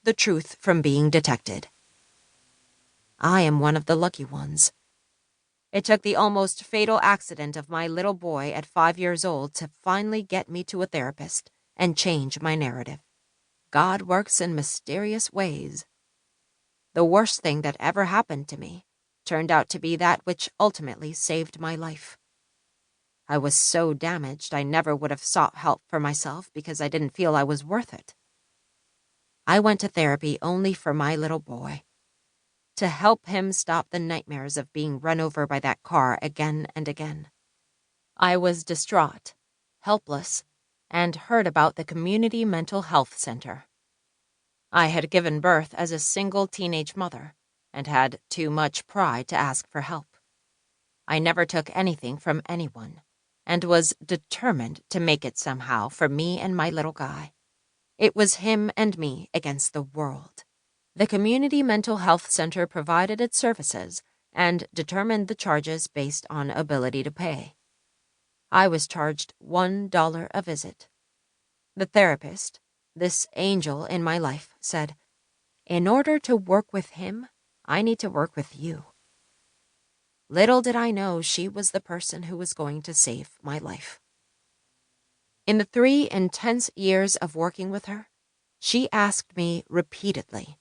the truth from being detected. I am one of the lucky ones. It took the almost fatal accident of my little boy at 5 years old to finally get me to a therapist and change my narrative. God works in mysterious ways. The worst thing that ever happened to me turned out to be that which ultimately saved my life. I was so damaged I never would have sought help for myself because I didn't feel I was worth it. I went to therapy only for my little boy, to help him stop the nightmares of being run over by that car again and again. I was distraught, helpless, and heard about the community mental health center. I had given birth as a single teenage mother and had too much pride to ask for help. I never took anything from anyone and was determined to make it somehow for me and my little guy. It was him and me against the world. The community mental health center provided its services and determined the charges based on ability to pay. I was charged $1 a visit. The therapist, this angel in my life, said, "In order to work with him, I need to work with you." Little did I know she was the person who was going to save my life. In the 3 intense years of working with her, she asked me repeatedly,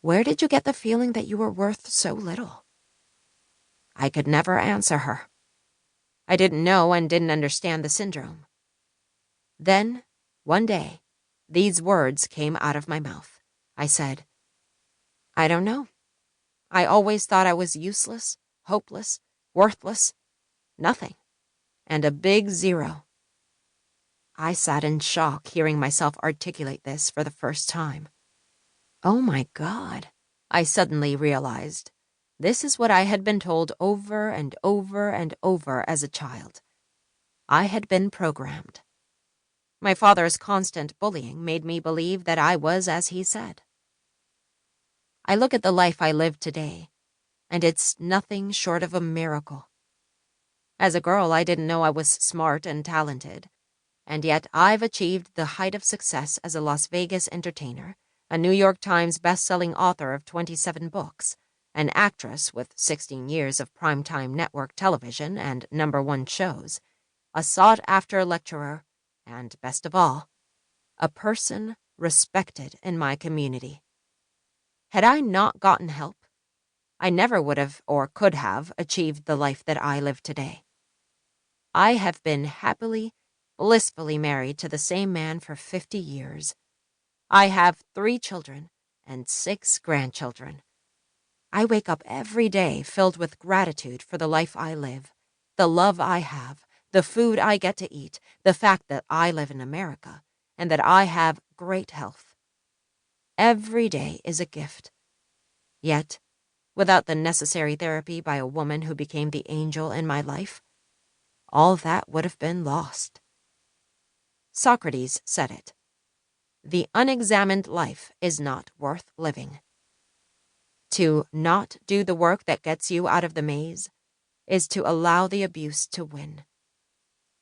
"Where did you get the feeling that you were worth so little?" I could never answer her. I didn't know and didn't understand the syndrome. Then, one day, these words came out of my mouth. I said, "I don't know. I always thought I was useless, hopeless, worthless, nothing, and a big zero." I sat in shock hearing myself articulate this for the first time. Oh my God, I suddenly realized. This is what I had been told over and over and over as a child. I had been programmed. My father's constant bullying made me believe that I was as he said. I look at the life I live today, and it's nothing short of a miracle. As a girl, I didn't know I was smart and talented, and yet I've achieved the height of success as a Las Vegas entertainer, a New York Times best-selling author of 27 books, an actress with 16 years of primetime network television and #1 shows, a sought-after lecturer, and, best of all, a person respected in my community. Had I not gotten help, I never would have or could have achieved the life that I live today. I have been happily, blissfully married to the same man for 50 years. I have 3 children and 6 grandchildren. I wake up every day filled with gratitude for the life I live, the love I have, the food I get to eat, the fact that I live in America, and that I have great health. Every day is a gift. Yet, without the necessary therapy by a woman who became the angel in my life, all that would have been lost. Socrates said it. The unexamined life is not worth living. To not do the work that gets you out of the maze is to allow the abuse to win.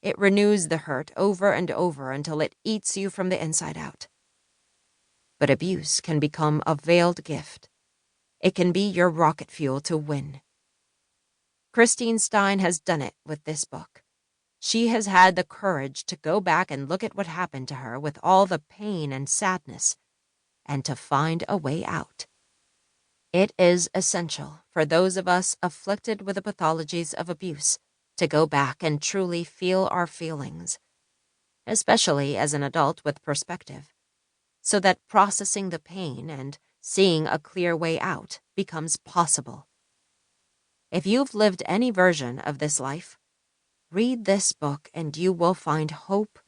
It renews the hurt over and over until it eats you from the inside out. But abuse can become a veiled gift. It can be your rocket fuel to win. Christine Stein has done it with this book. She has had the courage to go back and look at what happened to her with all the pain and sadness, and to find a way out. It is essential for those of us afflicted with the pathologies of abuse to go back and truly feel our feelings, especially as an adult with perspective, so that processing the pain and seeing a clear way out becomes possible. If you've lived any version of this life, read this book and you will find hope,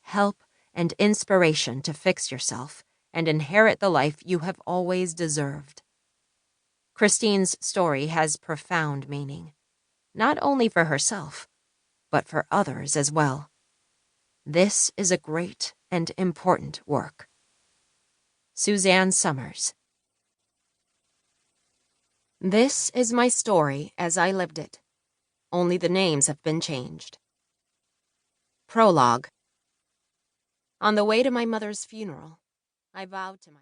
help, and inspiration to fix yourself and inherit the life you have always deserved. Christine's story has profound meaning, not only for herself, but for others as well. This is a great and important work. Suzanne Summers. This is my story as I lived it. Only the names have been changed. Prologue. On the way to my mother's funeral, I vowed to myself.